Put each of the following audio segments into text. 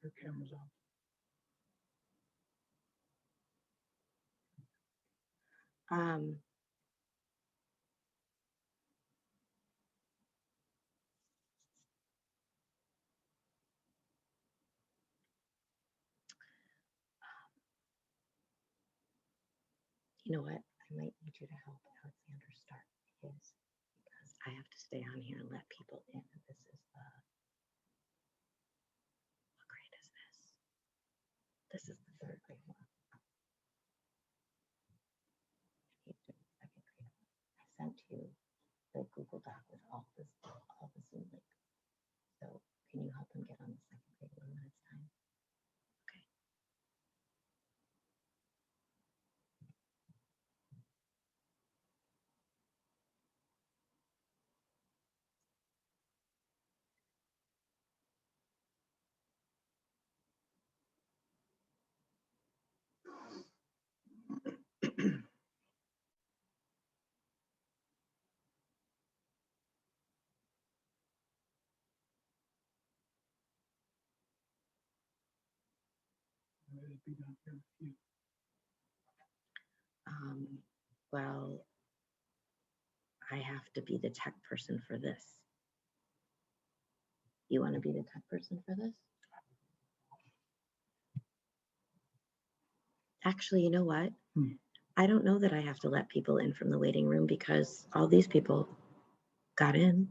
Your camera's off. You know what? I might need you to help Alexander start his because I have to stay on here and let people in. This is what grade is this? This is the third grade one. He's doing second grade. I sent you the Google Doc with all the Zoom links. So can you help him get on the second grade one when it's time? Okay. It'd be down here with you. Well, I have to be the tech person for this. You want to be the tech person for this? Actually, you know what? I don't know that I have to let people in from the waiting room because all these people got in.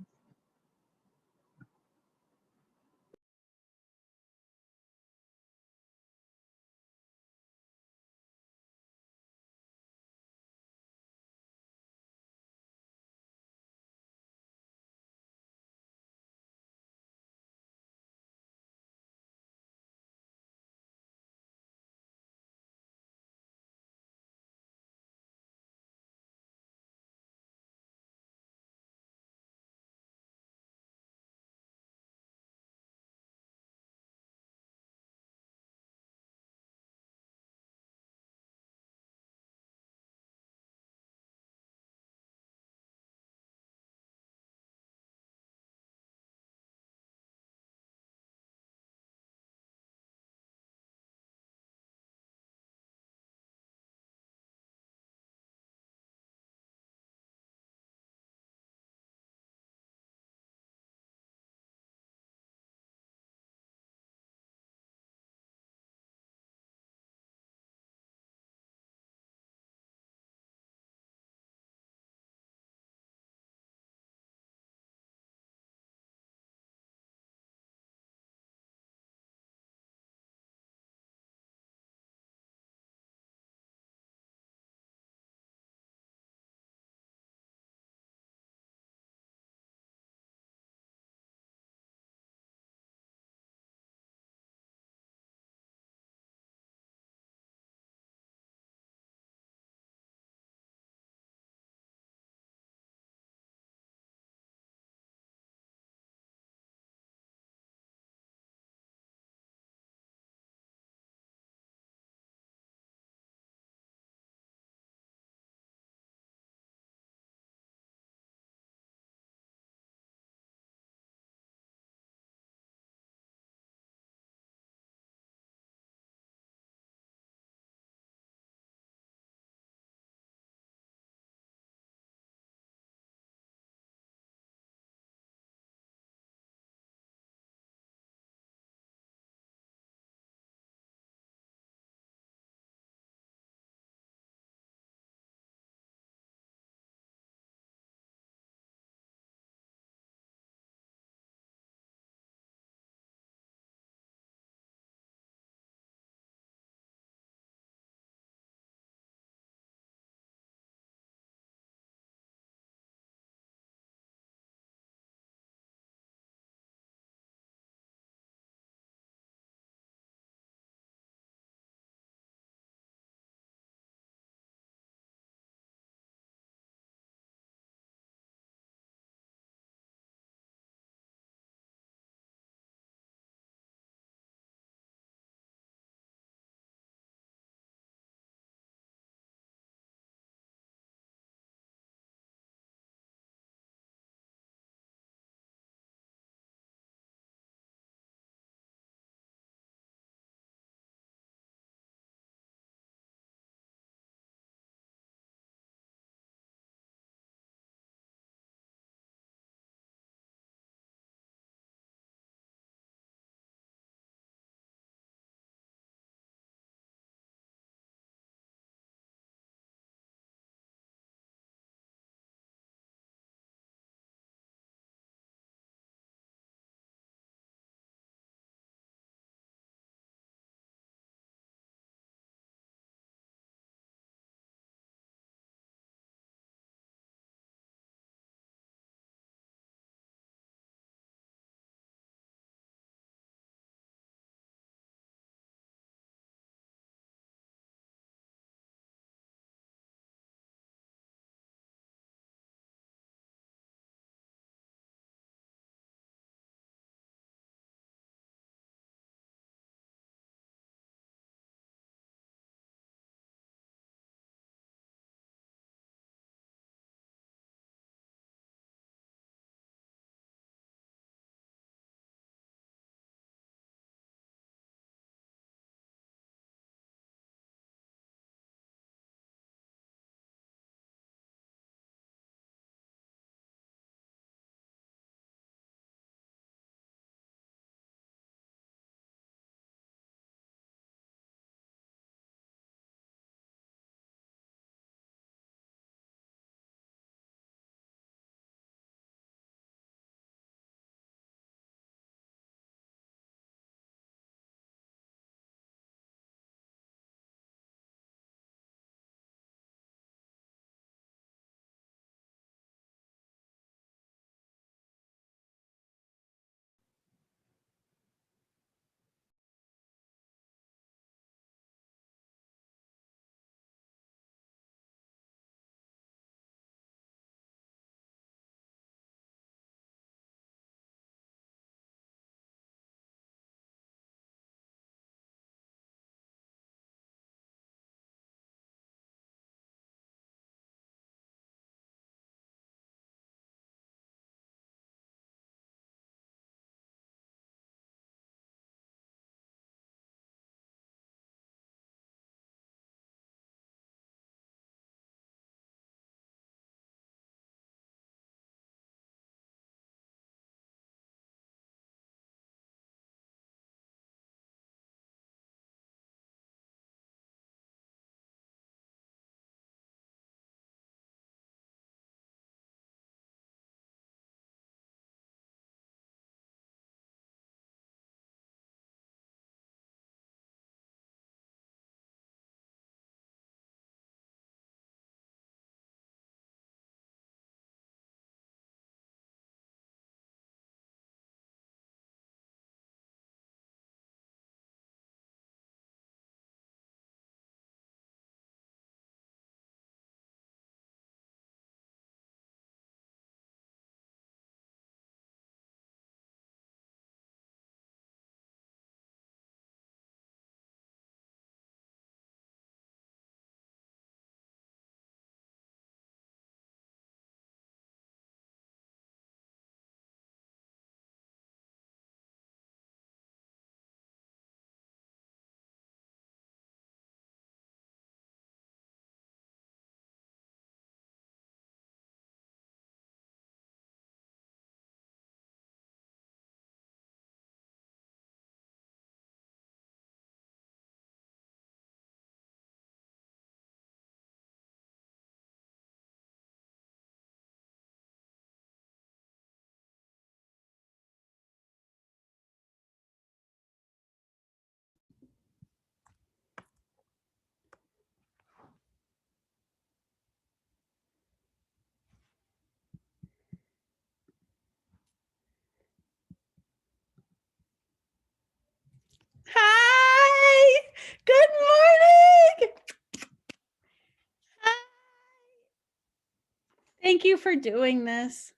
Thank you for doing this.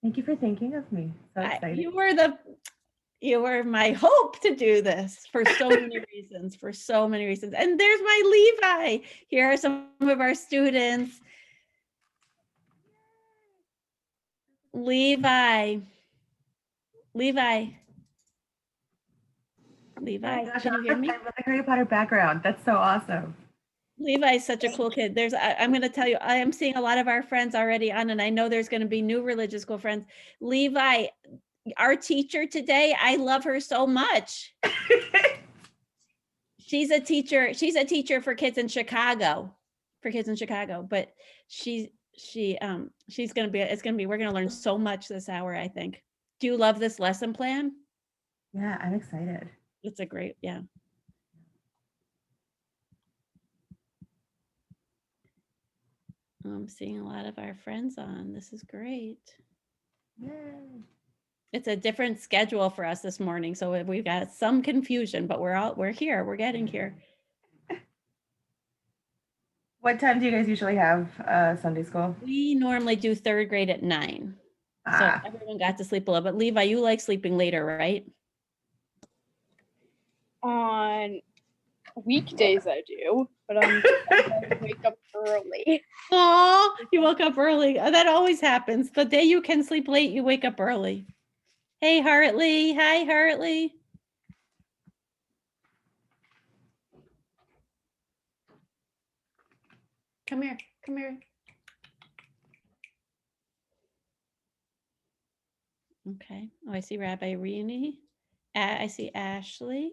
Thank you for thinking of me. So excited. You were my hope to do this for so many reasons, And there's my Levi. Here are some of our students. Levi. Hi, gosh, Can you hear me? with the Harry Potter background. That's so awesome. Levi is such a cool kid. I'm going to tell you, I am seeing a lot of our friends already on, and I know there's going to be new religious school friends. Levi, our teacher today, I love her so much. She's a teacher for kids in Chicago, but it's going to be, we're going to learn so much this hour, I think. Do you love this lesson plan? Yeah, I'm excited. It's a great, yeah. I'm seeing a lot of our friends on. This is great. Yay. It's a different schedule for us this morning, so we've got some confusion, but we're here. We're getting here. What time do you guys usually have Sunday school? We normally do 3rd grade at 9. So everyone got to sleep a little bit. Levi, you like sleeping later, right? On weekdays I do, but I wake up early. Oh, you woke up early. That always happens. The day you can sleep late, you wake up early. Hey, Hartley. Hi, Hartley. Come here. Come here. Okay. Oh, I see Rabbi Rini. I see Ashley.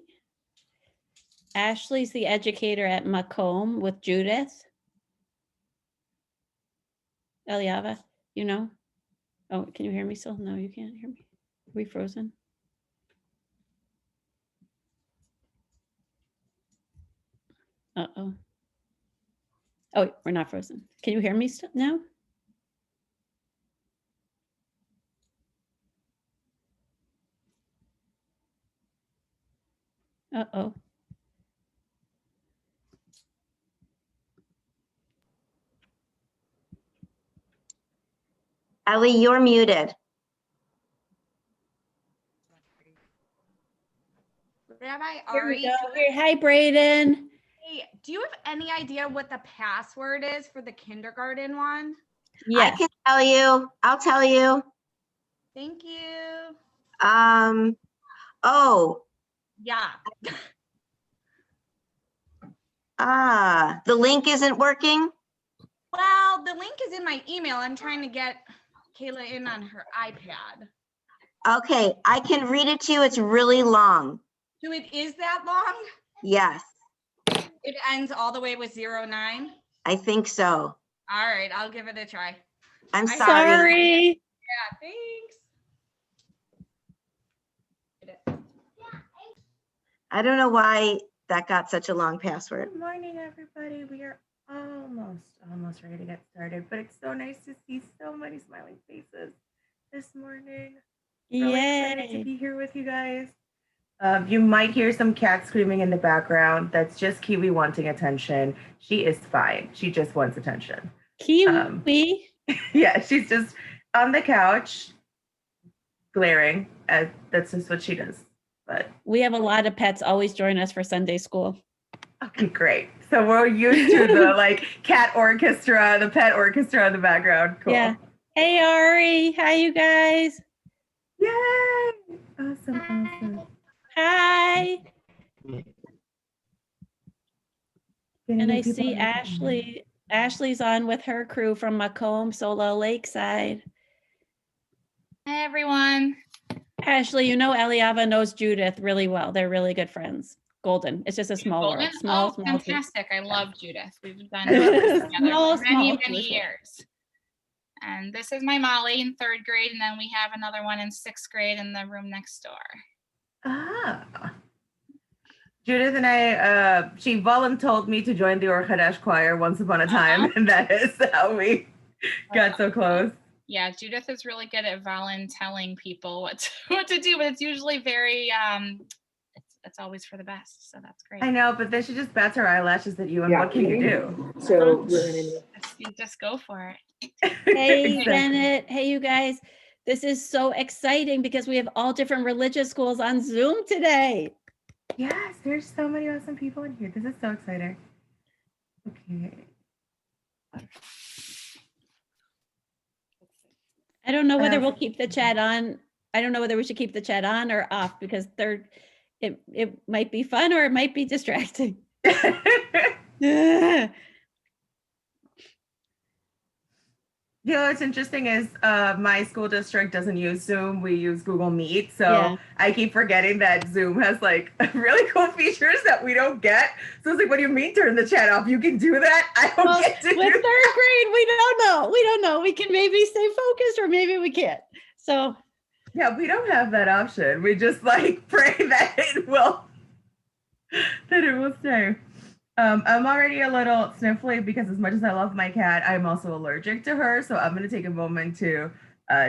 Ashley's the educator at Macomb with Judith. Eliava, you know? Oh, can you hear me still? No, you can't hear me. Are we frozen? Uh-oh. Oh, we're not frozen. Can you hear me still now? Uh-oh. Ellie, you're muted. Rabbi Here we Ari, go. Here, hi, Brayden. hey, do you have any idea what the password is for the kindergarten one? Yes. I can tell you. I'll tell you. Thank you. Oh, Yeah. the link isn't working. Well, the link is in my email. I'm trying to get Kayla in on her iPad. Okay, I can read it to you. It's really long. So it is that long? Yes, It ends all the way with 09? I think so. All right, I'll give it a try. I'm I- sorry. Sorry. Yeah, thanks. I don't know why that got such a long password. Good morning, everybody. We are almost ready to get started, but it's so nice to see so many smiling faces this morning. Really excited to Yay. be here with you guys. You might hear some cats screaming in the background. That's just Kiwi wanting attention. She is fine. She just wants attention. Kiwi. Yeah, she's just on the couch glaring. That's just what she does. But We have a lot of pets always join us for Sunday school. okay, great. So we're used to the like cat orchestra, the pet orchestra in the background. Cool. Yeah. Hey, Ari. Hi, you guys. Yay! Awesome. Hi. And I People see are- Ashley. Ashley's on with her crew from Macomb, Solo Lakeside. Hi, everyone. Ashley, you know Eliava knows Judith really well. They're really good friends. Golden. It's just a small Golden? world. Small, Oh, small. fantastic. I love Judith. We've done I love this it. together Small, for many, small many Jewish world. years. And this is my Molly in 3rd grade, and then we have another one in 6th grade in the room next door. Ah. Judith and I, she voluntold me to join the Or Hadesh choir once upon a time, and that is how we got so close. Yeah, Judith is really good at telling people what to do, but it's usually very, it's always for the best. So that's great. I know, but then she just bats her eyelashes at you, and what can you do? So we're gonna You just go for it. Hey, Exactly. Bennett. Hey, you guys. This is so exciting because we have all different religious schools on Zoom today. Yes, there's so many awesome people in here. This is so exciting. Okay. I don't know whether Um, we'll keep the chat on. I don't know whether we should keep the chat on or off because it might be fun or it might be distracting. You know, what's interesting is my school district doesn't use Zoom. We use Google Meet. So Yeah. I keep forgetting that Zoom has like really cool features that we don't get. So it's like, what do you mean turn the chat off? You can do that? I don't Well, get to with do third grade, we don't know. We don't know. We can maybe stay focused or maybe we can't. So Yeah, we don't have that option. We just like pray that it will stay. I'm already a little sniffly because as much as I love my cat, I'm also allergic to her. So I'm gonna take a moment to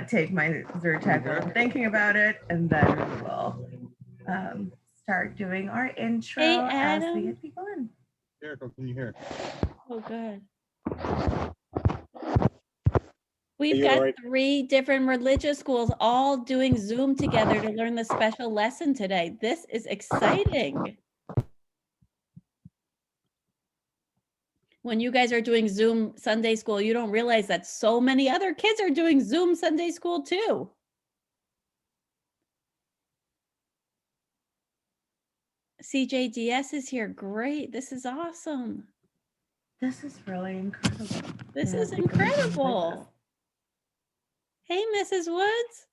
take my Zyrtec while I'm thinking about it, and then we will start doing our intro Hey, as we Adam. get people in. Jericho, can you hear? oh, good. We've you got all right? 3 different religious schools all doing Zoom together to learn the special lesson today. This is exciting. When you guys are doing Zoom Sunday school, you don't realize that so many other kids are doing Zoom Sunday school too. CJDS is here. Great. This is awesome. This is really incredible. This Yeah, is we can do things like this. incredible. Hey, Mrs. Woods.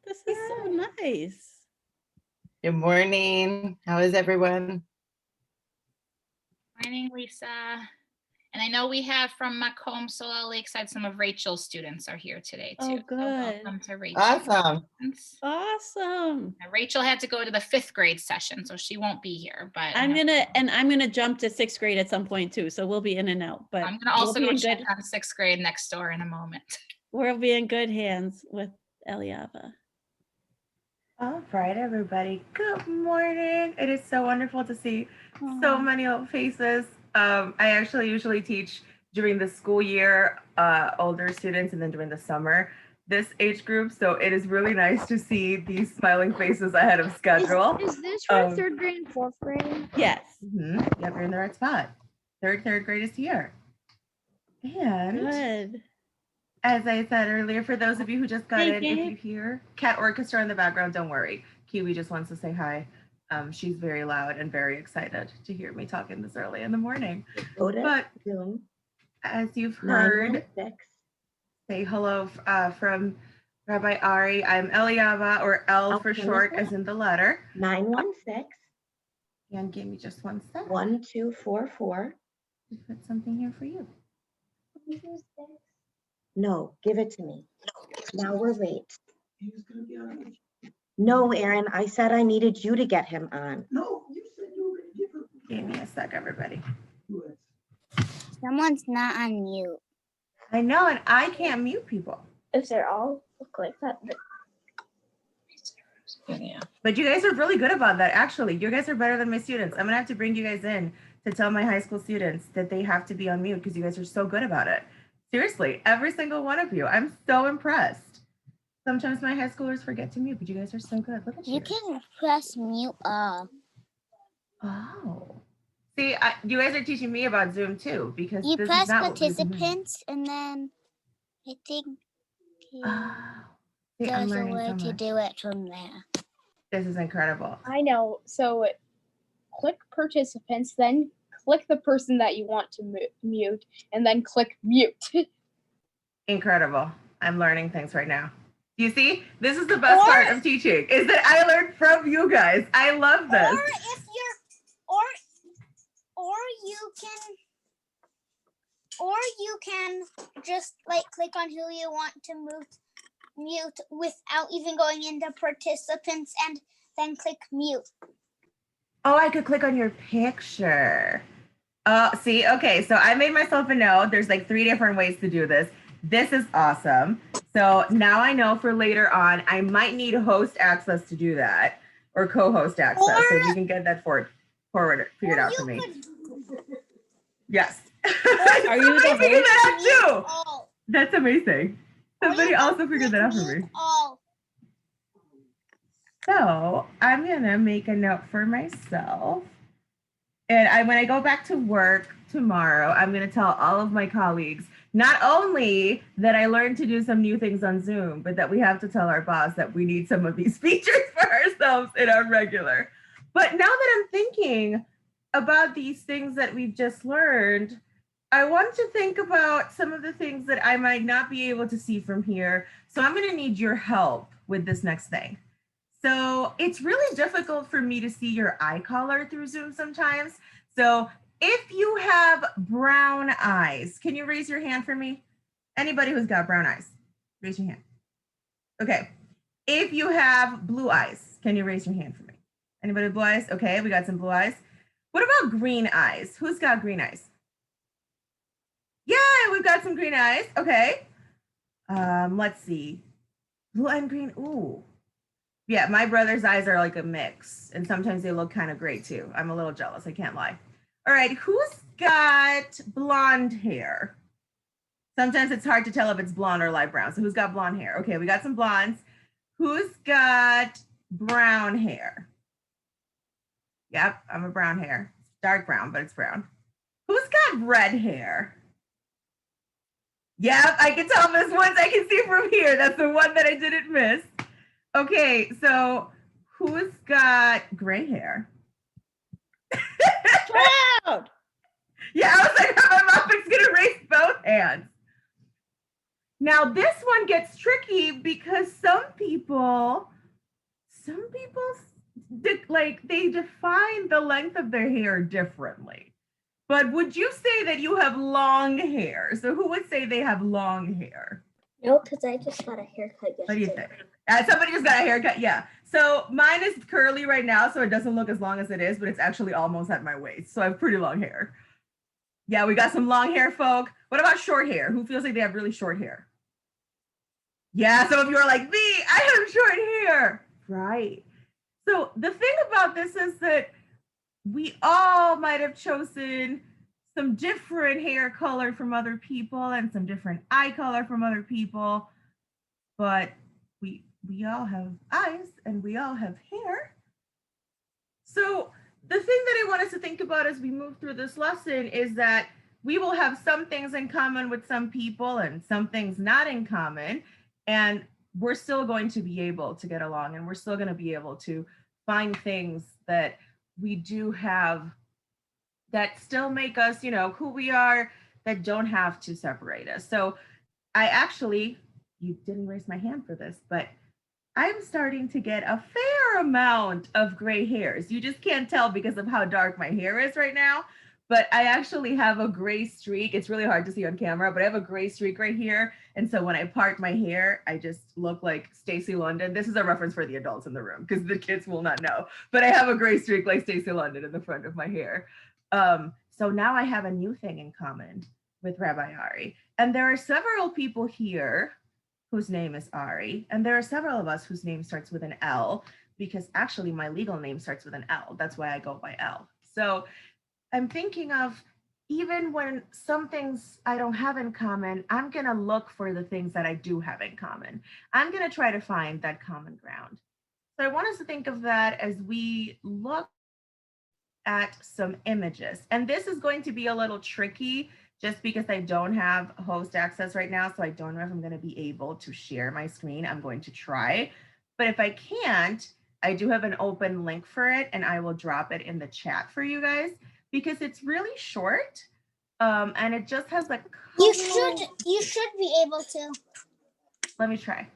This is so nice. Good morning. How is everyone? Morning, Lisa. And I know we have from Macomb, Solal Lakeside, some of Rachel's students are here today too. Oh, So good. welcome to Rachel. Awesome. Awesome. Now, Rachel had to go to the 5th grade session, so she won't be here, but I'm gonna jump to 6th grade at some point too, so we'll be in and out. But I'm gonna we'll also be go in check good. on 6th grade next door in a moment. We'll be in good hands with Eliava. All right, everybody. Good morning. It is so wonderful to see so many old faces. I actually usually teach during the school year, older students, and then during the summer, this age group. So it is really nice to see these smiling faces ahead of schedule. Is this for 3rd grade and 4th grade? Yes. Yep, you're in the right spot. Third grade is here. And Good. as I said earlier, for those of you who just got Hey, in, if Gabe. you hear cat orchestra in the background, don't worry. Kiwi just wants to say hi. She's very loud and very excited to hear me talking this early in the morning. Go to But Zoom as you've heard, 916. say hello from Rabbi Ari. I'm Eliava, or L for Okay, short, listen. as in the letter. 916 And give me just 1 sec. 1244. Just put something here for you. No, give it to me. Now we're late. He was gonna be on. No, Aaron, I said I needed you to get him on. No, you said you were gonna give her. Give me a sec, everybody. to us. Someone's not on mute. I know, and I can't mute people. If they're all look like that. Yeah. But you guys are really good about that, actually. You guys are better than my students. I'm gonna have to bring you guys in to tell my high school students that they have to be on mute because you guys are so good about it. Seriously, every single one of you. I'm so impressed. Sometimes my high schoolers forget to mute, but you guys are so good. Look at you. You can press mute all. Oh. See, you guys are teaching me about Zoom too, because You this press is not what we do. participants and then I think Oh. See, I'm there's a learning way so to much. do it from there. This is incredible. I know. So click participants, then click the person that you want to mute, and then click mute. Incredible. I'm learning things right now. You see, this is the best part of teaching, is that I learned from you guys. I love this. Or if you're or you can just like click on who you want to mute without even going into participants and then click mute. Oh, I could click on your picture. Oh, see, okay, so I made myself a note. There's like 3 different ways to do this. This is awesome. So now I know for later on, I might need host access to do that, or co-host access. So if you can get that forward figured out for me. Yes. Are you the Somebody figured that Mute out too. all. That's amazing. Somebody also figured that out for me. Mute all. So I'm gonna make a note for myself. And when I go back to work tomorrow, I'm gonna tell all of my colleagues, not only that I learned to do some new things on Zoom, but that we have to tell our boss that we need some of these features for ourselves in our regular. But now that I'm thinking about these things that we've just learned, I want to think about some of the things that I might not be able to see from here. So I'm gonna need your help with this next thing. So it's really difficult for me to see your eye color through Zoom sometimes. So if you have brown eyes, can you raise your hand for me? Anybody who's got brown eyes, raise your hand. Okay. If you have blue eyes, can you raise your hand for me? Anybody with blue eyes? Okay, we got some blue eyes. What about green eyes? Who's got green eyes? Yeah, we've got some green eyes. Okay. Let's see. Blue and green. Ooh. Yeah, my brother's eyes are like a mix, and sometimes they look kind of great too. I'm a little jealous, I can't lie. All right, who's got blonde hair? Sometimes it's hard to tell if it's blonde or light brown. So who's got blonde hair? Okay, we got some blondes. Who's got brown hair? Yep, I'm a brown hair. It's dark brown, but it's brown. Who's got red hair? Yep, I can tell this ones I can see from here. That's the one that I didn't miss. Okay, so who's got gray hair? Proud. Yeah, I was like, my mom is gonna raise both hands. Now this one gets tricky because some people like they define the length of their hair differently. But would you say that you have long hair? So who would say they have long hair? No, because I just got a haircut yesterday. What do you think? Somebody just got a haircut. Yeah. So mine is curly right now, so it doesn't look as long as it is, but it's actually almost at my waist. So I have pretty long hair. Yeah, we got some long hair folk. What about short hair? Who feels like they have really short hair? Yeah, some of you are like me. I have short hair. Right. So the thing about this is that we all might have chosen some different hair color from other people and some different eye color from other people, but we all have eyes and we all have hair. So the thing that I want us to think about as we move through this lesson is that we will have some things in common with some people and some things not in common, and we're still going to be able to get along, and we're still going to be able to find things that we do have that still make us, you know, who we are, that don't have to separate us. So I actually, you didn't raise my hand for this, but I'm starting to get a fair amount of gray hairs. You just can't tell because of how dark my hair is right now, but I actually have a gray streak. It's really hard to see on camera, but I have a gray streak right here. And so when I part my hair, I just look like Stacey London. This is a reference for the adults in the room because the kids will not know, but I have a gray streak like Stacey London in the front of my hair. So now I have a new thing in common with Rabbi Ari. And there are several people here whose name is Ari. And there are several of us whose name starts with an L, because actually my legal name starts with an L. That's why I go by L. So I'm thinking of, even when some things I don't have in common, I'm gonna look for the things that I do have in common. I'm gonna try to find that common ground. So I want us to think of that as we look at some images. And this is going to be a little tricky just because I don't have host access right now. So I don't know if I'm going to be able to share my screen. I'm going to try, but if I can't, I do have an open link for it and I will drop it in the chat for you guys because it's really short. And it just has like, You should be able to. let me try.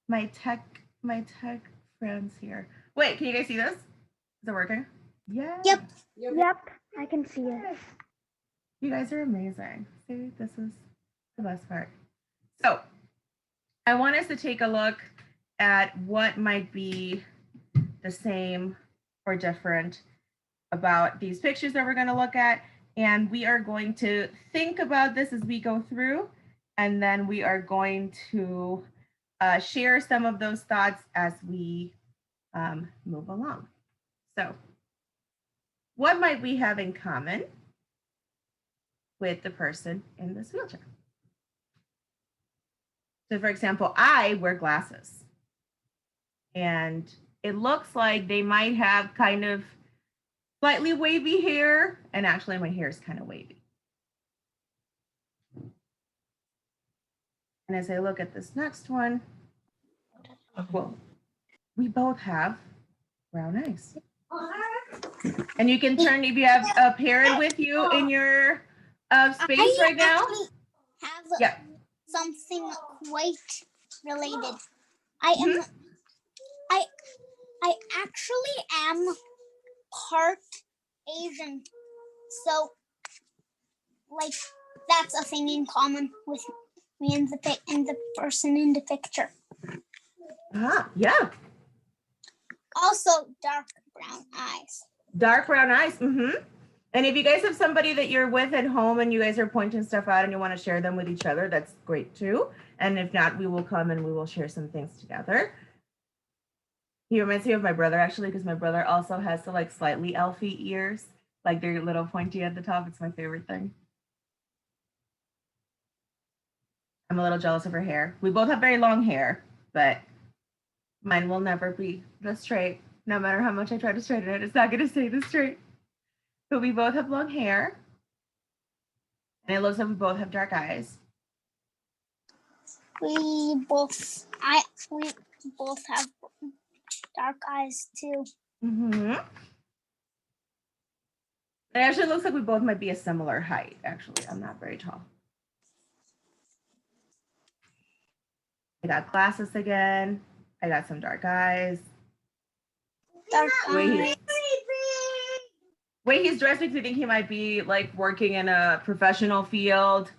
My tech friends here. Wait, can you guys see this? Is it working? Yeah. Yep. Yep, I can see it. You guys are amazing. See, this is the best part. So I want us to take a look at what might be the same or different about these pictures that we're going to look at. And we are going to think about this as we go through, and then we are going to share some of those thoughts as we move along. So what might we have in common with the person in this wheelchair? So for example, I wear glasses and it looks like they might have kind of slightly wavy hair, and actually my hair is kind of wavy. And as I look at this next one, well, we both have brown eyes. And you can turn, if you have a parent with you in your space right now. actually have Yeah. something quite related. I actually am part Asian, so like that's a thing in common with me and the person in the picture. Yeah. Also, dark brown eyes. Dark brown eyes. And if you guys have somebody that you're with at home and you guys are pointing stuff out and you want to share them with each other, that's great too. And if not, we will come and we will share some things together. He reminds me of my brother actually, because my brother also has the like slightly elfy ears, like they're little pointy at the top. It's my favorite thing. I'm a little jealous of her hair. We both have very long hair, but mine will never be this straight. No matter how much I try to straighten it, it's not going to stay this straight. But we both have long hair. And it looks like we both have dark eyes. We both have dark eyes too. It actually looks like we both might be a similar height, actually. I'm not very tall. I got glasses again. I got some dark eyes. Dark eyes. Way he's dressed makes me think he might be like working in a professional field.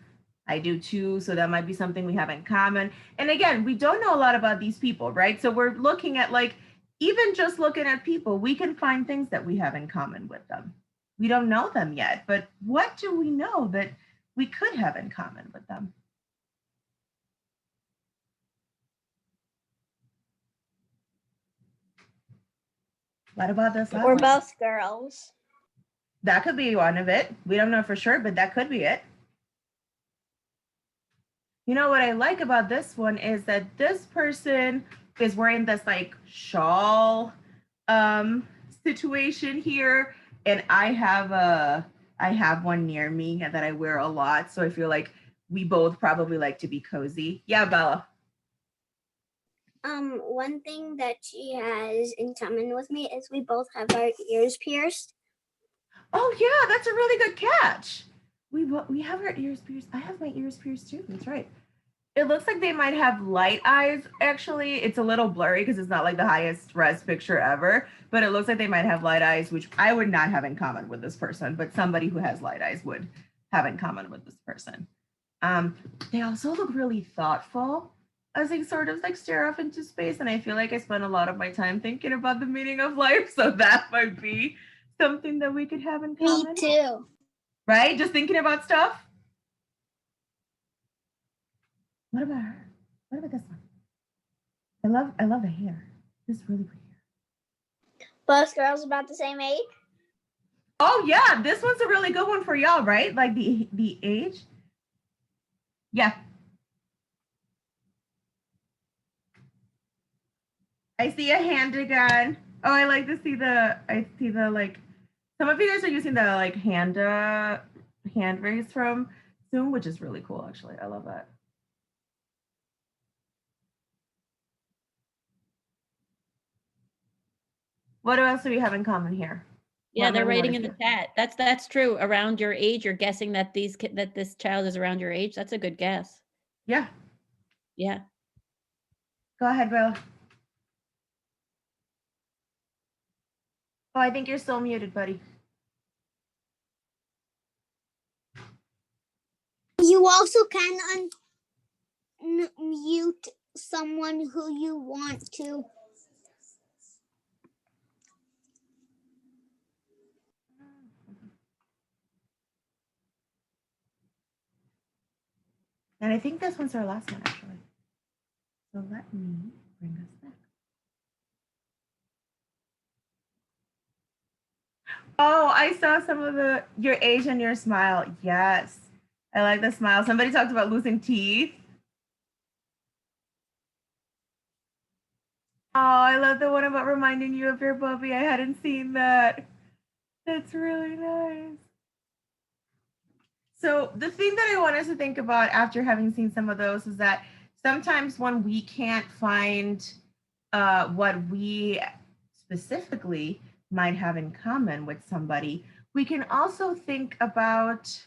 I do too, so that might be something we have in common. And again, we don't know a lot about these people, right? So we're looking at like, even just looking at people, we can find things that we have in common with them. We don't know them yet, but what do we know that we could have in common with them? What about this last We're one? both girls. That could be one of it. We don't know for sure, but that could be it. You know what I like about this one is that this person is wearing this like shawl situation here, and I have one near me that I wear a lot, so I feel like we both probably like to be cozy. Yeah, Bella. One thing that she has in common with me is we both have our ears pierced. Oh yeah, that's a really good catch. We have our ears pierced. I have my ears pierced too. That's right. It looks like they might have light eyes. Actually, it's a little blurry because it's not like the highest res picture ever, but it looks like they might have light eyes, which I would not have in common with this person, but somebody who has light eyes would have in common with this person. They also look really thoughtful as they sort of like stare off into space, and I feel like I spend a lot of my time thinking about the meaning of life, so that might be something that we could have in common. Me too. Right? Just thinking about stuff. What about her? What about this one? I love the hair. This is really pretty hair. Both girls about the same age. Oh yeah, this one's a really good one for y'all, right? Like the age. Yeah. I see a hand again. Oh, I like to see the like, some of you guys are using the like hand raise from Zoom, which is really cool actually. I love that. What else do we have in common here? Yeah, What they're might we writing in notice the chat. That's true. Around your age, you're guessing that that this child is around your age. That's a good guess. Yeah. Yeah. Go ahead, Bella. Oh, I think you're still muted, buddy. You also can unmute someone who you want to. And I think this one's our last one, actually. So let me bring us back. Oh, I saw some of your age and your smile. Yes. I like the smile. Somebody talked about losing teeth. Oh, I love the one about reminding you of your puppy. I hadn't seen that. That's really nice. So the thing that I want us to think about after having seen some of those is that sometimes when we can't find what we specifically might have in common with somebody, we can also think about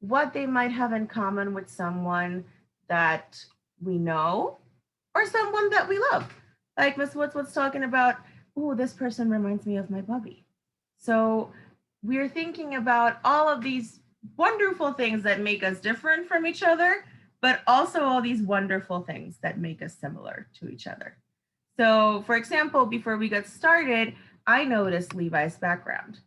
what they might have in common with someone that we know or someone that we love. Like Miss Woods was talking about, oh, this person reminds me of my puppy. So we're thinking about all of these wonderful things that make us different from each other, but also all these wonderful things that make us similar to each other. So for example, before we got started, I noticed Levi's background.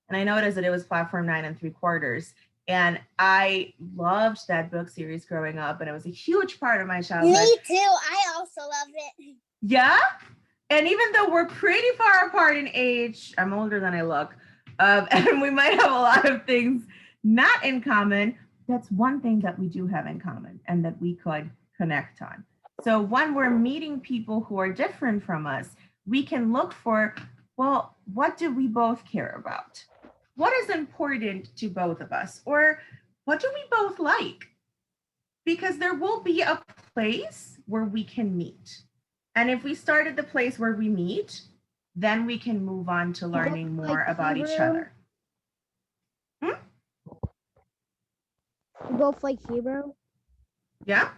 And I noticed that it was Platform 9 3/4. And I loved that book series growing up, and it was a huge part of my childhood. Me too. I also love it. Yeah? And even though we're pretty far apart in age, I'm older than I look, and we might have a lot of things not in common, that's one thing that we do have in common and that we could connect on. So when we're meeting people who are different from us, we can look for, well, what do we both care about? What is important to both of us? Or what do we both like? Because there will be a place where we can meet. And if we start at the place where we meet, then we can move on to learning more about each other. You both like Hebrew? Yeah,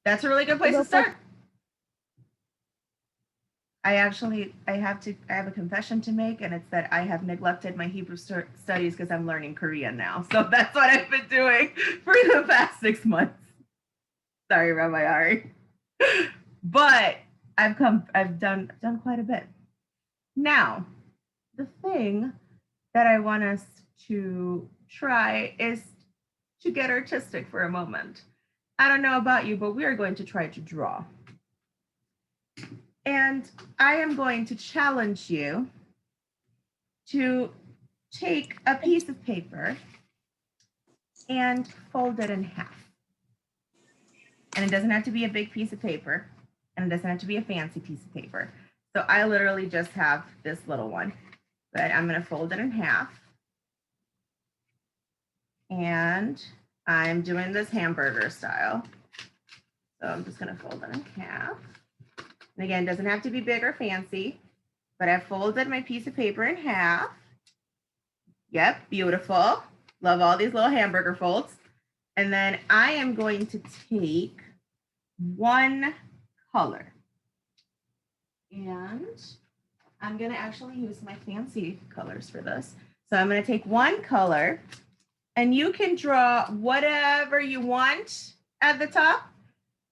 that's a really good place to start. I have a confession to make, and it's that I have neglected my Hebrew studies because I'm learning Korean now. So that's what I've been doing for the past 6 months. Sorry, Rabbi Ari. But I've done quite a bit. Now, the thing that I want us to try is to get artistic for a moment. I don't know about you, but we are going to try to draw. And I am going to challenge you to take a piece of paper and fold it in half. And it doesn't have to be a big piece of paper, and it doesn't have to be a fancy piece of paper. So I literally just have this little one, but I'm going to fold it in half. And I'm doing this hamburger style. So I'm just going to fold it in half. And again, it doesn't have to be big or fancy, but I folded my piece of paper in half. Yep, beautiful. Love all these little hamburger folds. And then I am going to take one color. And I'm going to actually use my fancy colors for this. So I'm going to take one color, and you can draw whatever you want at the top,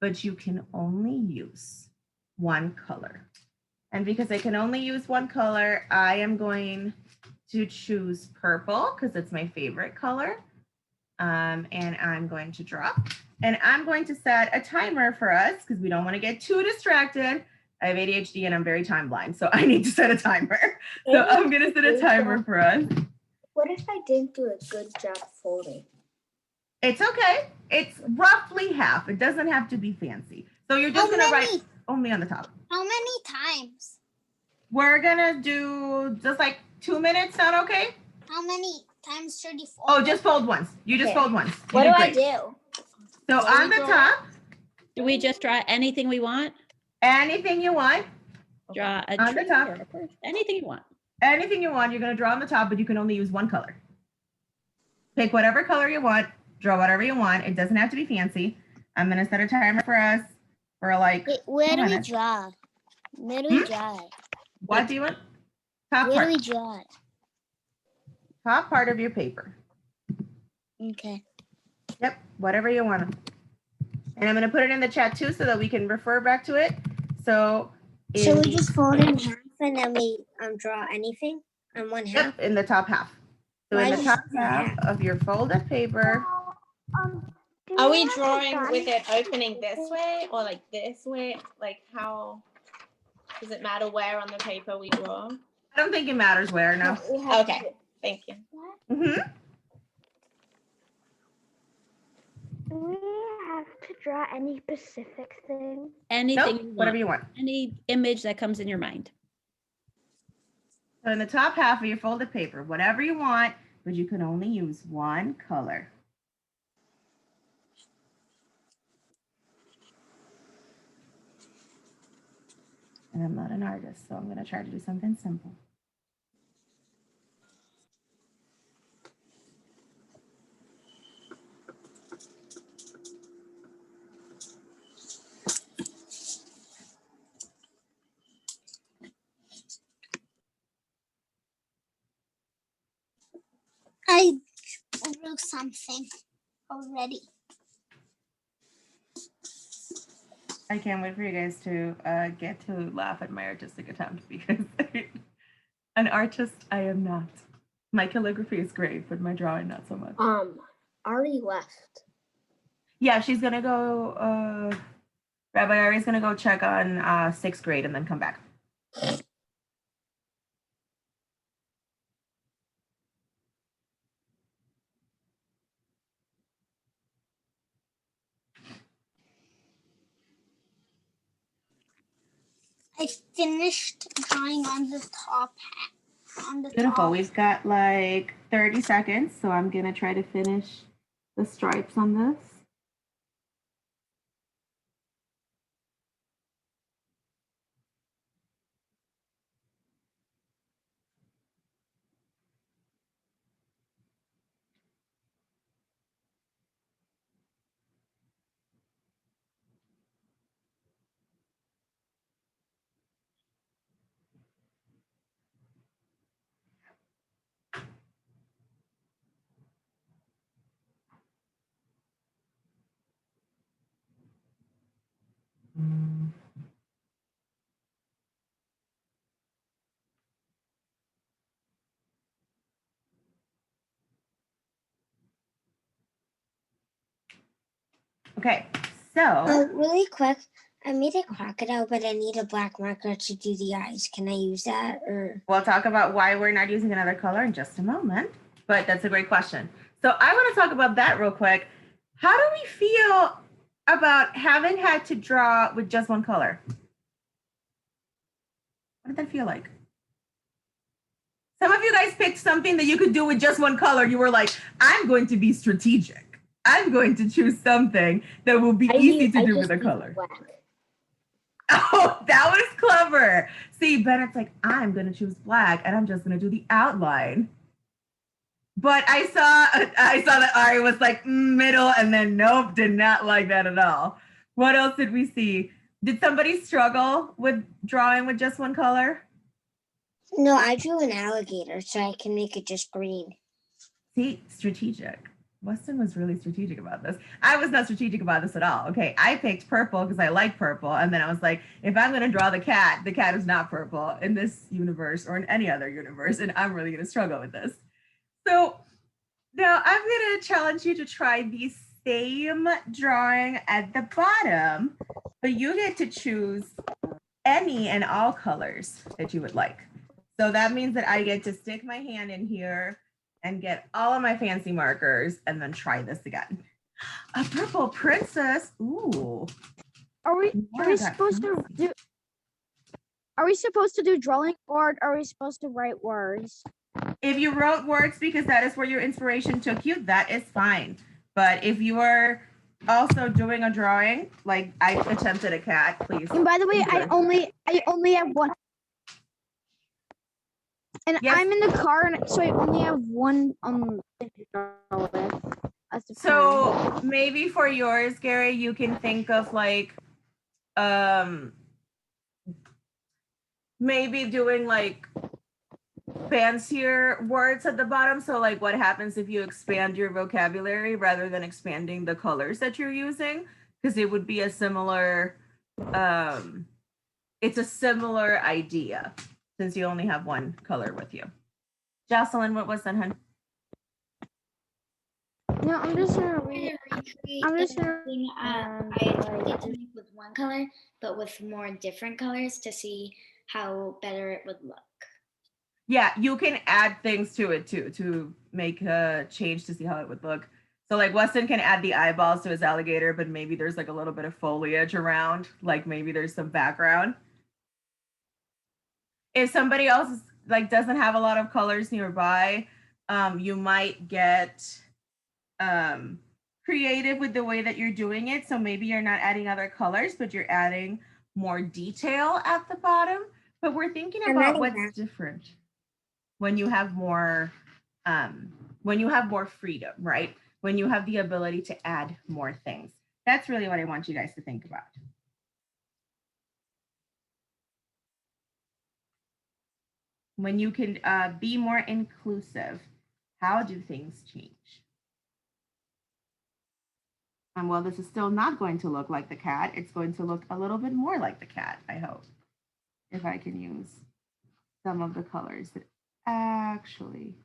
but you can only use one color. And because I can only use one color, I am going to choose purple because it's my favorite color. And I'm going to draw. And I'm going to set a timer for us because we don't want to get too distracted. I have ADHD and I'm very time blind, so I need to set a timer. So I'm going to set a timer for us. What if I didn't do a good job folding? It's okay. It's roughly half. It doesn't have to be fancy. So you're just going to write only on the top. How many times? We're going to do just like 2 minutes. Sound okay? How many times should you fold? Oh, just fold once. You just fold once. What do I do? So on the top. Do we just draw anything we want? Anything you want. Draw a on the tree top. or a person, anything you want. Anything you want. You're going to draw on the top, but you can only use one color. Pick whatever color you want. Draw whatever you want. It doesn't have to be fancy. I'm going to set a timer for us for like. Wait, where 2 do we minutes. draw? Where do we draw it? What do you want? Top Where part. do we draw it? Top part of your paper. Okay. Yep, whatever you want. And I'm going to put it in the chat too so that we can refer back to it. So Should we just fold it in half and then we draw anything on one half? Yep, in the top half. So Why in the just top half of your folded paper. Are we drawing with it opening this way or like this way? Like how does it matter where on the paper we draw? I don't think it matters where, no. Okay, thank you. Mm-hmm. Do we have to draw any specific thing? Anything Nope, you whatever want, you want. any image that comes in your mind. So in the top half of your folded paper, whatever you want, but you can only use one color. And I'm not an artist, so I'm going to try to do something simple. I drew something already. I can't wait for you guys to get to laugh at my artistic attempt because an artist I am not. My calligraphy is great, but my drawing not so much. Ari left. Yeah, she's gonna go. Rabbi Ari's gonna go check on 6th grade and then come back. I finished drawing on the top hat. On the Beautiful. top. We've got like 30 seconds, so I'm gonna try to finish the stripes on this. Okay, so Really quick, I made a crocodile, but I need a black marker to do the eyes. Can I use that? Or we'll talk about why we're not using another color in just a moment, but that's a great question. So I want to talk about that real quick. How do we feel about having had to draw with just one color? What did that feel like? Some of you guys picked something that you could do with just one color. You were like, I'm going to be strategic. I'm going to choose something that will be easy to do with a color. Oh, that was clever. See, Bennett's like, I'm going to choose black and I'm just going to do the outline. But I saw that Ari was like middle and then nope, did not like that at all. What else did we see? Did somebody struggle with drawing with just one color? no, I drew an alligator, so I can make it just green. See, strategic. Weston was really strategic about this. I was not strategic about this at all. Okay, I picked purple because I like purple. And then I was like, if I'm going to draw the cat is not purple in this universe or in any other universe. And I'm really going to struggle with this. So now I'm going to challenge you to try the same drawing at the bottom, but you get to choose any and all colors that you would like. So that means that I get to stick my hand in here and get all of my fancy markers and then try this again. A purple princess. Ooh. Are we supposed to do drawing, or are we supposed to write words? If you wrote words because that is where your inspiration took you, that is fine. But if you are also doing a drawing, like I attempted a cat, please. And by the way, I only have one. And Yes. I'm in the car, and so I only have one thing to draw with. That's the So plan. maybe for yours, Gary, you can think of like maybe doing like fancier words at the bottom. So like what happens if you expand your vocabulary rather than expanding the colors that you're using? Because it would be a similar it's a similar idea since you only have one color with you. Jocelyn, what was that, hun? No, I'm just gonna read. I'm just gonna. I did something with one color, but with more different colors to see how better it would look. Yeah, you can add things to it too to make a change to see how it would look. So like Weston can add the eyeballs to his alligator, but maybe there's like a little bit of foliage around, like maybe there's some background. If somebody else is, like doesn't have a lot of colors nearby, you might get creative with the way that you're doing it. So maybe you're not adding other colors, but you're adding more detail at the bottom. But we're thinking I'm about adding what's that. different when you have more freedom, right? When you have the ability to add more things. That's really what I want you guys to think about. When you can be more inclusive, how do things change? And well, this is still not going to look like the cat. It's going to look a little bit more like the cat, I hope. If I can use some of the colors that actually.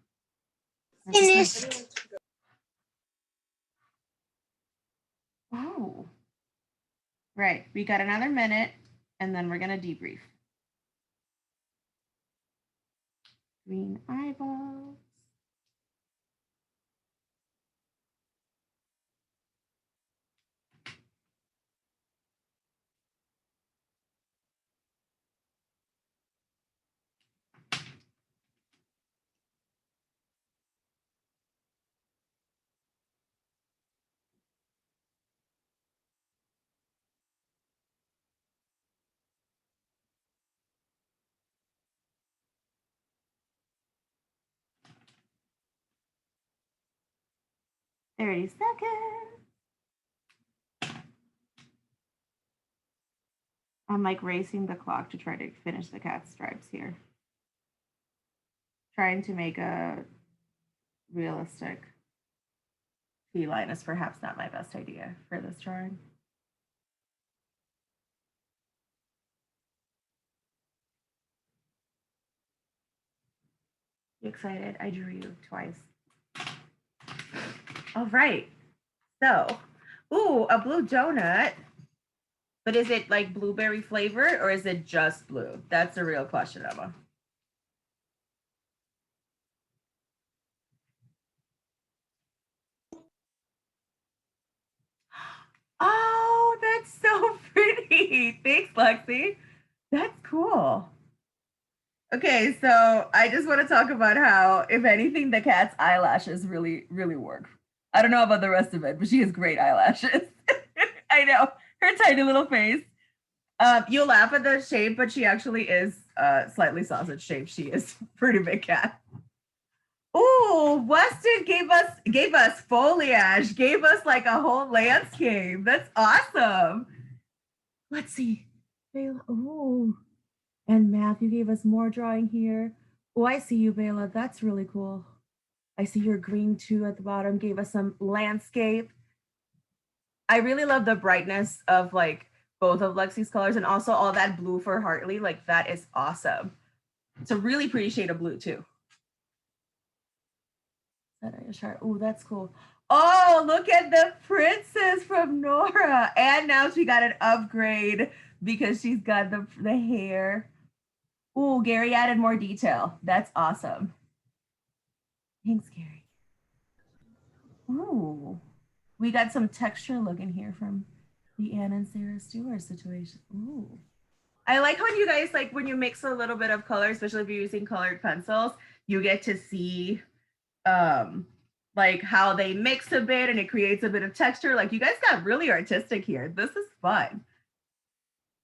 Finished. Oh. Right, we got another minute and then we're gonna debrief. Green eyeballs. "30 seconds." I'm like racing the clock to try to finish the cat stripes here. Trying to make a realistic feline is perhaps not my best idea for this drawing. You excited? I drew you twice. All right. So, ooh, a blue donut. But is it like blueberry flavored or is it just blue? That's the real question, Emma. Oh, that's so pretty. Thanks, Lexi. That's cool. Okay, so I just want to talk about how, if anything, the cat's eyelashes really, really work. I don't know about the rest of it, but she has great eyelashes. I know, her tiny little face. You'll laugh at the shape, but she actually is slightly sausage shaped. She is a pretty big cat. Ooh, Weston gave us foliage, gave us like a whole landscape. That's awesome. Let's see. Ooh. And Matthew gave us more drawing here. Oh, I see you, Bela. That's really cool. I see your green too at the bottom, gave us some landscape. I really love the brightness of like both of Lexi's colors and also all that blue for Hartley. Like that is awesome. It's a really pretty shade of blue too. Oh, that's cool. Oh, look at the princess from Nora. And now she got an upgrade because she's got the hair. Ooh, Gary added more detail. That's awesome. Thanks, Gary. Ooh, we got some texture looking here from the Anne and Sarah Stewart situation. Ooh. I like when you guys, like when you mix a little bit of color, especially if you're using colored pencils, you get to see like how they mix a bit and it creates a bit of texture. Like you guys got really artistic here. This is fun.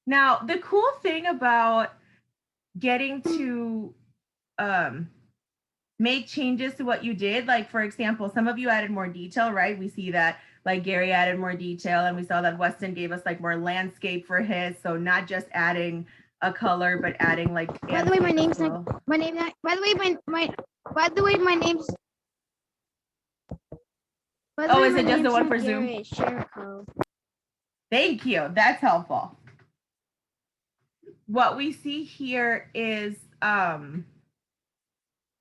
Now, the cool thing about getting to make changes to what you did, like for example, some of you added more detail, right? We see that like Gary added more detail and we saw that Weston gave us like more landscape for his. So not just adding a color, but adding like. By the way, my name's not, my name not, by the way, my name's. Oh, is it just the one for Zoom? Gary, share code. Thank you. That's helpful. What we see here is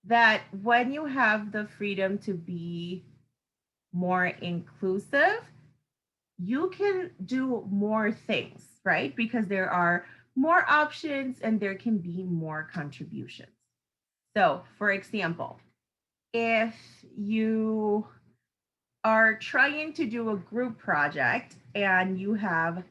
that when you have the freedom to be more inclusive, you can do more things, right? Because there are more options and there can be more contributions. So, for example, if you are trying to do a group project and you have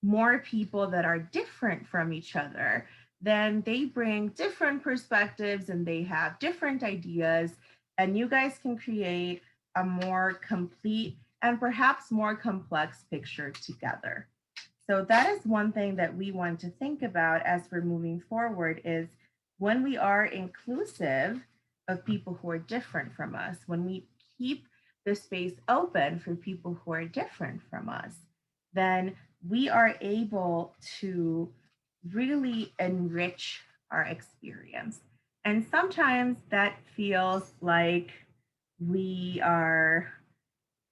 more people that are different from each other, then they bring different perspectives and they have different ideas, and you guys can create a more complete and perhaps more complex picture together. So that is one thing that we want to think about as we're moving forward is when we are inclusive of people who are different from us, when we keep the space open for people who are different from us, then we are able to really enrich our experience. And sometimes that feels like we are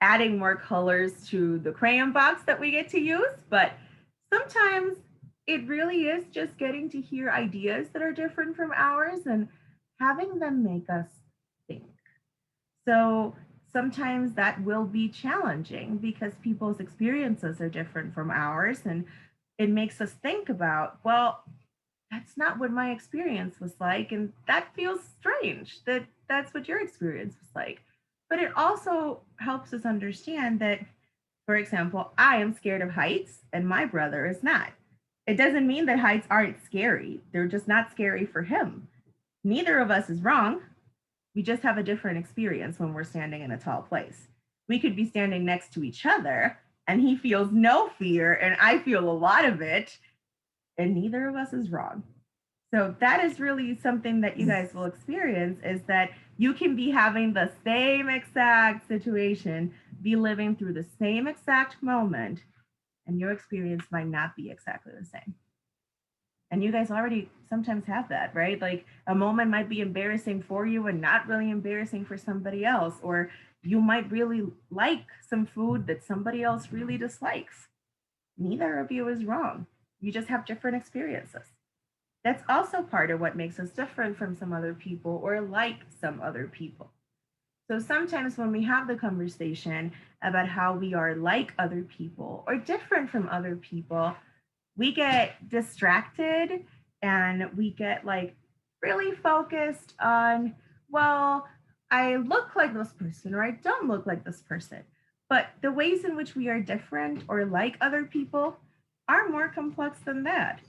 adding more colors to the crayon box that we get to use, but sometimes it really is just getting to hear ideas that are different from ours and having them make us think. So sometimes that will be challenging because people's experiences are different from ours, and it makes us think about, well, that's not what my experience was like, and that feels strange that that's what your experience was like. But it also helps us understand that, for example, I am scared of heights and my brother is not. It doesn't mean that heights aren't scary. They're just not scary for him. Neither of us is wrong. We just have a different experience when we're standing in a tall place. We could be standing next to each other and he feels no fear and I feel a lot of it, and neither of us is wrong. So that is really something that you guys will experience, is that you can be having the same exact situation, be living through the same exact moment, and your experience might not be exactly the same. And you guys already sometimes have that, right? Like a moment might be embarrassing for you and not really embarrassing for somebody else, or you might really like some food that somebody else really dislikes. Neither of you is wrong. You just have different experiences. That's also part of what makes us different from some other people or like some other people. So sometimes when we have the conversation about how we are like other people or different from other people, we get distracted and we get like really focused on, well, I look like this person or I don't look like this person. But the ways in which we are different or like other people are more complex than that.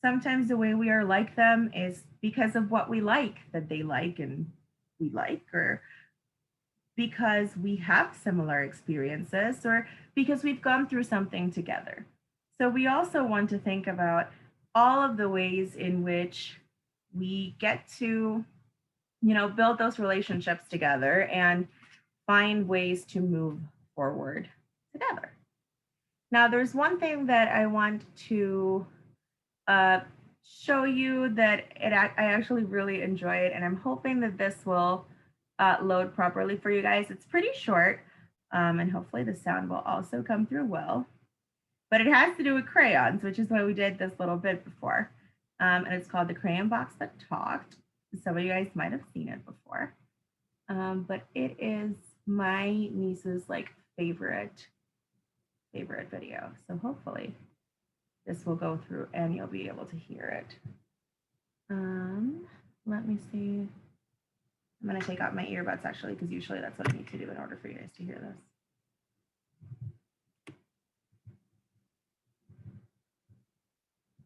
Sometimes the way we are like them is because of what we like that they like and we like, or because we have similar experiences, or because we've gone through something together. So we also want to think about all of the ways in which we get to, build those relationships together and find ways to move forward together. Now, there's one thing that I want to show you that I actually really enjoy it, and I'm hoping that this will load properly for you guys. It's pretty short, and hopefully the sound will also come through well. But it has to do with crayons, which is why we did this little bit before. And it's called The Crayon Box That Talked. Some of you guys might have seen it before. But it is my niece's favorite video. So hopefully this will go through and you'll be able to hear it. Let me see. I'm gonna take out my earbuds actually, because usually that's what I need to do in order for you guys to hear this.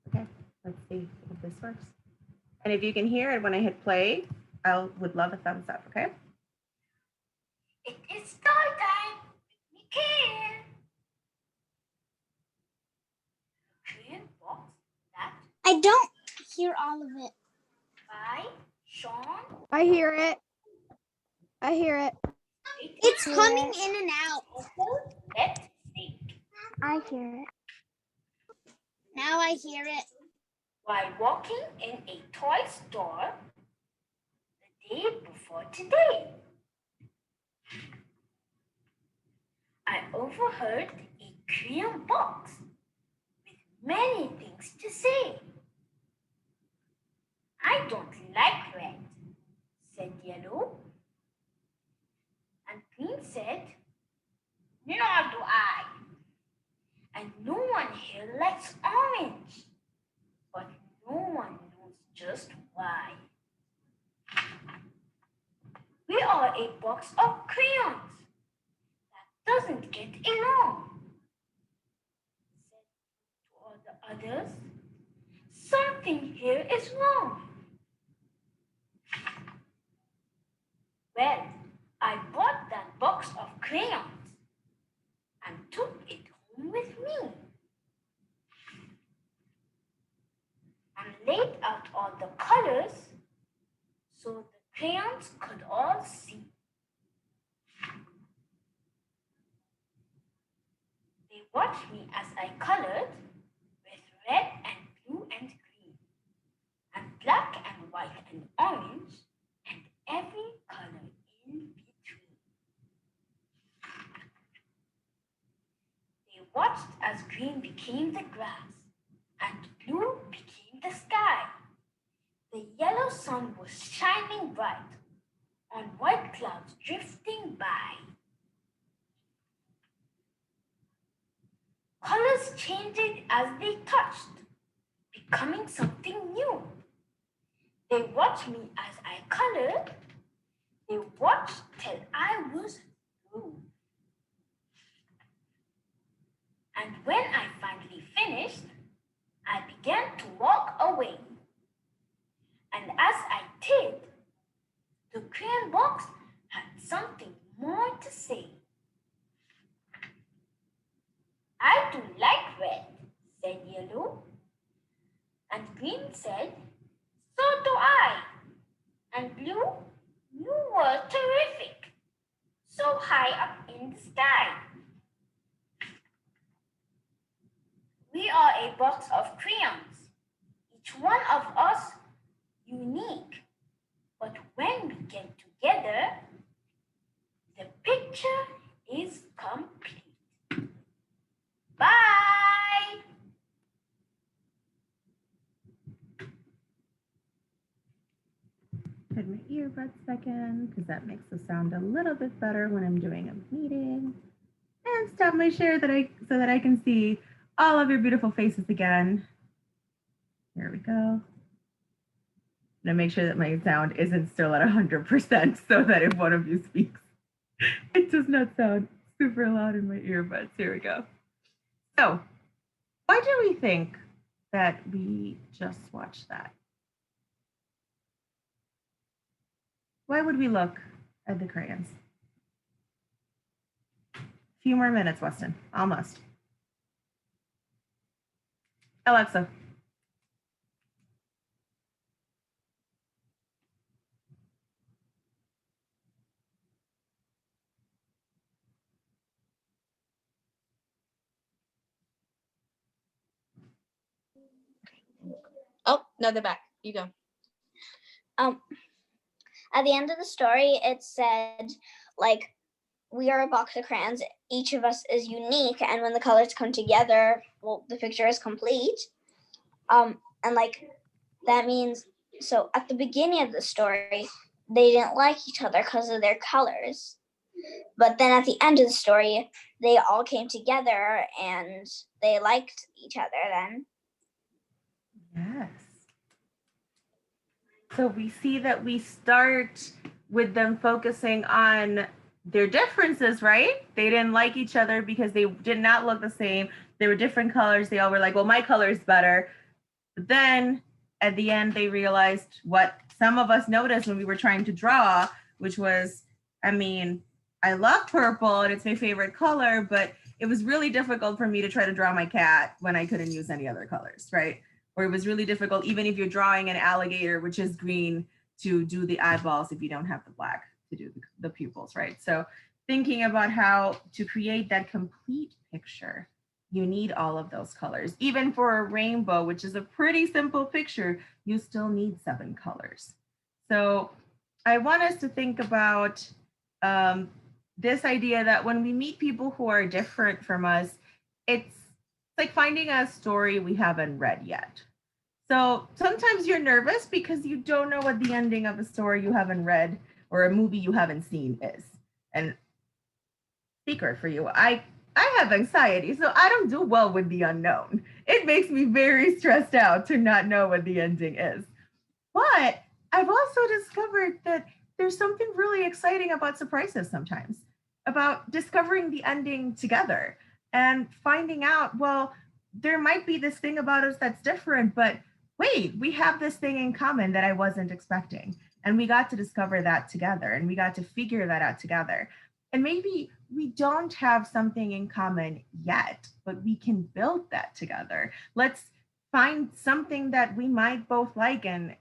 Okay, let's see if this works. And if you can hear it when I hit play, I would love a thumbs up, okay? It is story time. We can. Crayon box that I don't hear all of it. by Sean. I hear it. I hear it. It's coming in and out. Let's see. I hear it. Now I hear it. While walking in a toy store the day before today, I overheard a crayon box with many things to say. I don't like red, said Yellow. And Green said, nor do I. And no one here likes orange. But no one knows just why. are a box of crayons that doesn't get along, said to all the others. Something here is wrong. Well, I bought that box of crayons and took it home with me and laid out all the colors so the crayons could all see. They watched me as I colored with red and blue and green, and black and white and orange, and every color in between. They watched as green became the grass and blue became the sky. The yellow sun was shining bright on white clouds drifting by. Colors changed as they touched, becoming something new. They watched me as I colored. They watched till I was through. And when I finally finished, I began to walk away. And as I did, the crayon box had something more to say. I do like red, said yellow. And green said, so do I. And blue, you were terrific, so high up in the sky. We are a box of crayons, each one of us unique. But when we get together, the picture is complete. Bye! Put my earbuds back in because that makes the sound a little bit better when I'm doing a meeting. And stop my share so that I can see all of your beautiful faces again. Here we go. And make sure that my sound isn't still at 100% so that if one of you speaks, it does not sound super loud in my earbuds. Here we go. So, why do we think that we just watched that? Why would we look at the crayons? A few more minutes, Weston. Almost. Alexa. Oh, no, they're back. You go. At the end of the story, it said, like, we are a box of crayons. Each of us is unique, and when the colors come together, well, the picture is complete. And like that means, so at the beginning of the story, they didn't like each other because of their colors. But then at the end of the story, they all came together and they liked each other then. Yes. So we see that we start with them focusing on their differences, right? They didn't like each other because they did not look the same. They were different colors. They all were like, well, my color is better. But then at the end, they realized what some of us noticed when we were trying to draw, which was, I mean, I love purple and it's my favorite color, but it was really difficult for me to try to draw my cat when I couldn't use any other colors, right? Or it was really difficult, even if you're drawing an alligator, which is green, to do the eyeballs if you don't have the black to do the pupils, right? So thinking about how to create that complete picture, you need all of those colors. Even for a rainbow, which is a pretty simple picture, you still need 7 colors. So I want us to think about this idea that when we meet people who are different from us, it's like finding a story we haven't read yet. So sometimes you're nervous because you don't know what the ending of a story you haven't read or a movie you haven't seen is. And secret for you, I have anxiety, so I don't do well with the unknown. It makes me very stressed out to not know what the ending is. But I've also discovered that there's something really exciting about surprises sometimes, about discovering the ending together and finding out, well, there might be this thing about us that's different, but wait, we have this thing in common that I wasn't expecting. And we got to discover that together and we got to figure that out together. And maybe we don't have something in common yet, but we can build that together. Let's find something that we might both like and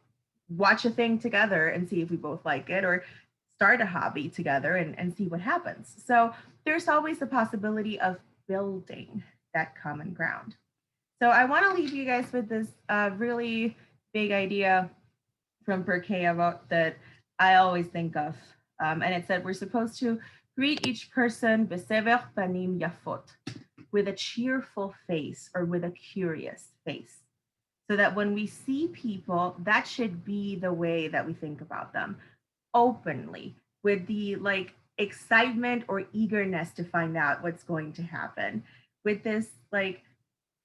watch a thing together and see if we both like it, or start a hobby together and see what happens. So there's always the possibility of building that common ground. So I want to leave you guys with this really big idea from Perkei that I always think of. And it said we're supposed to greet each person besever panim yafot, with a cheerful face or with a curious face. So that when we see people, that should be the way that we think about them, openly, with the like excitement or eagerness to find out what's going to happen, with this like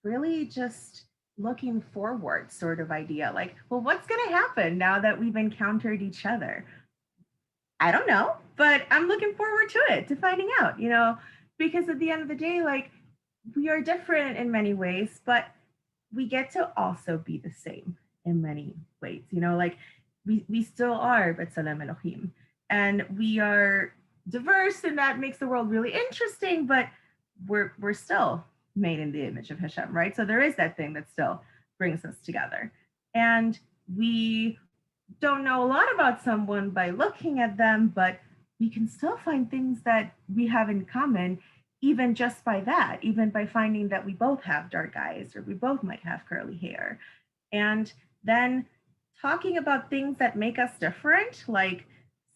really just looking forward sort of idea, like, well, what's going to happen now that we've encountered each other? I don't know, but I'm looking forward to it, to finding out, you know, because at the end of the day, like, we are different in many ways, but we get to also be the same in many ways, you know, like we still are B'Tselem Elohim, and we are diverse, and that makes the world really interesting, but we're still made in the image of Hashem, right? So there is that thing that still brings us together. And we don't know a lot about someone by looking at them, but we can still find things that we have in common, even just by that, even by finding that we both have dark eyes or we both might have curly hair. And then talking about things that make us different, like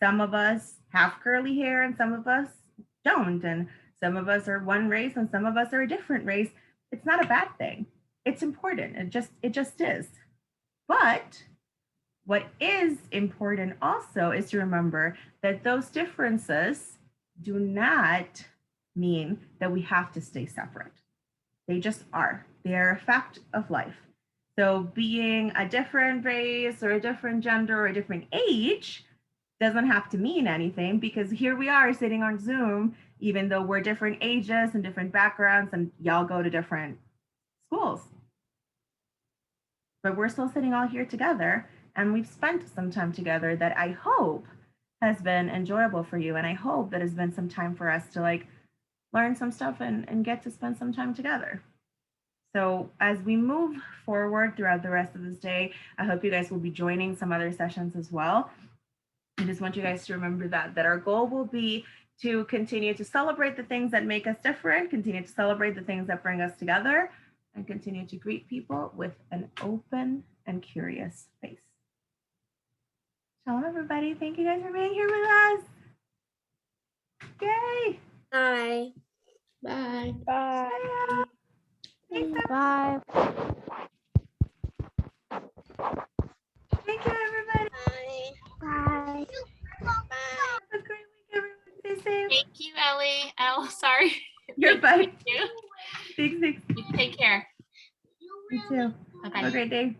some of us have curly hair and some of us don't, and some of us are one race and some of us are a different race. It's not a bad thing. It's important. It just is. But what is important also is to remember that those differences do not mean that we have to stay separate. They just are. They are a fact of life. So being a different race or a different gender or a different age doesn't have to mean anything, because here we are sitting on Zoom, even though we're different ages and different backgrounds and y'all go to different schools. But we're still sitting all here together, and we've spent some time together that I hope has been enjoyable for you. And I hope that has been some time for us to like learn some stuff and get to spend some time together. So as we move forward throughout the rest of this day, I hope you guys will be joining some other sessions as well. I just want you guys to remember that our goal will be to continue to celebrate the things that make us different, continue to celebrate the things that bring us together, and continue to greet people with an open and curious face. Shalom, everybody. Thank you guys for being here with us. Yay. Bye. Bye. Bye. Bye. Thank you, everybody. Bye. Have a great week, everyone. Stay safe. Thank you, Ellie. Elle, sorry. You're fine. Thank you. Thanks. You take care. You too. Bye-bye. Have a great day.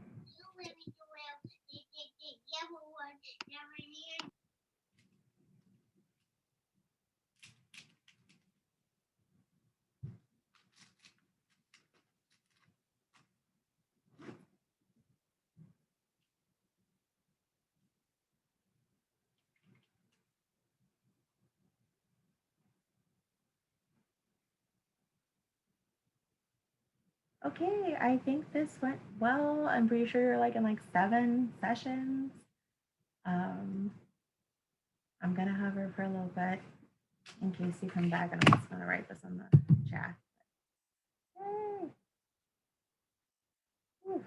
Okay, I think this went well. I'm pretty sure you're like in like 7 sessions. I'm gonna hover for a little bit in case you come back, and I'm just gonna write this in the chat. Yay. Whew.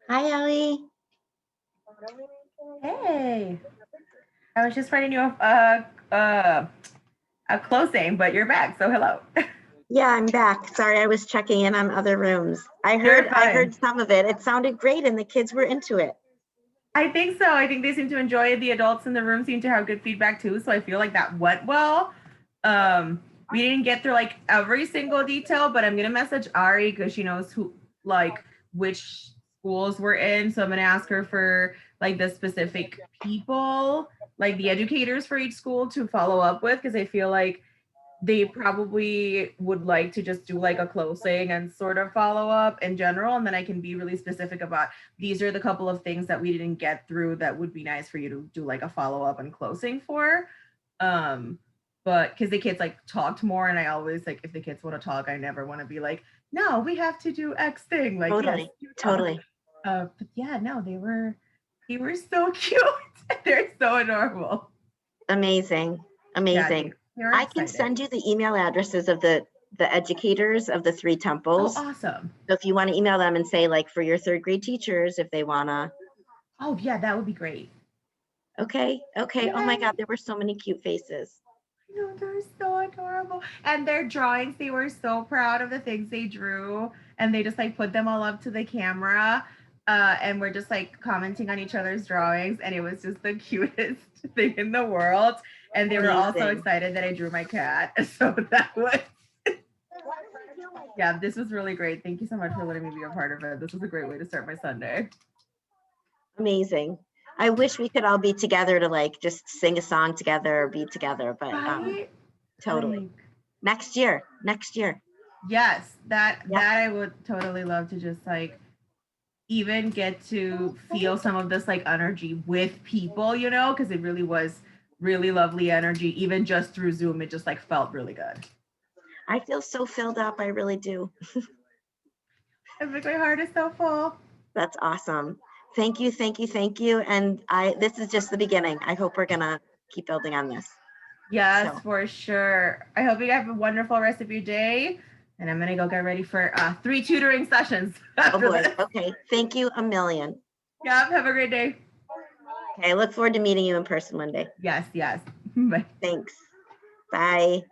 Hi, Ellie. Hey, I was just writing you a closing, but you're back, so hello. Yeah, I'm back. Sorry, I was checking in on other rooms. I You're heard fine. some of it. It sounded great and the kids were into it. I think so. I think they seem to enjoy it. The adults in the room seem to have good feedback too. So I feel like that went well. We didn't get through like every single detail, but I'm gonna message Ari because she knows who like which schools we're in. So I'm gonna ask her for like the specific people, like the educators for each school to follow up with, because I feel like they probably would like to just do like a closing and sort of follow up in general. And then I can be really specific about these are the couple of things that we didn't get through that would be nice for you to do like a follow up and closing for. But because the kids like talked more, and I always like, if the kids want to talk, I never want to be like, no, we have to do X thing. Like, Totally, yes, you talk. totally. But yeah, no, they were so cute. They're so adorable. Amazing, amazing. They're I can excited. send you the email addresses of the educators of the 3 temples. Oh, awesome. So if you want to email them and say like for your 3rd grade teachers, if they wanna. Oh yeah, that would be great. Okay, okay. Oh my Yay. God, there were so many cute faces. No, they're so adorable. And their drawings, they were so proud of the things they drew. And they just like put them all up to the camera. And we're just like commenting on each other's drawings. And it was just the cutest thing in the world. And they were also Amazing. excited that I drew my cat. So that was, yeah, this was really great. Thank you so much for letting me be a part of it. This was a great way to start my Sunday. Amazing. I wish we could all be together to like just sing a song together or be together, but Right? totally. Next year. Yes, that I would totally love to just like even get to feel some of this like energy with people, you know, because it really was really lovely energy. Even just through Zoom, it just like felt really good. I feel so filled up. I really do. I think my heart is so full. That's awesome. Thank you, thank you, thank you. And this is just the beginning. I hope we're gonna keep building on this. Yes, So. for sure. I hope you have a wonderful rest of your day. And I'm gonna go get ready for 3 tutoring sessions. Oh boy. Okay. Thank you a million. Yeah, have a great day. Okay. I look forward to meeting you in person one day. Yes, yes. Bye. Thanks. Bye.